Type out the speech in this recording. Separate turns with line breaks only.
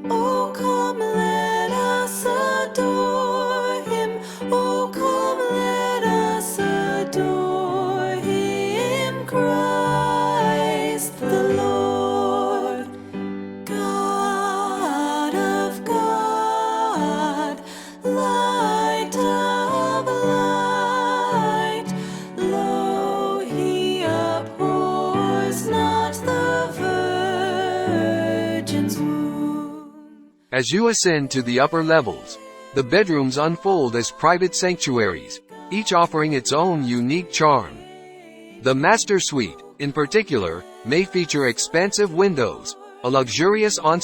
Oh, come, let us adore him. Oh, come, let us adore him, Christ the Lord. God of God, light of light, lo, he abhors not the virgin's womb.
As you ascend to the upper levels, the bedrooms unfold as private sanctuaries, each offering its own unique charm. The master suite, in particular, may feature expansive windows, a luxurious ensuite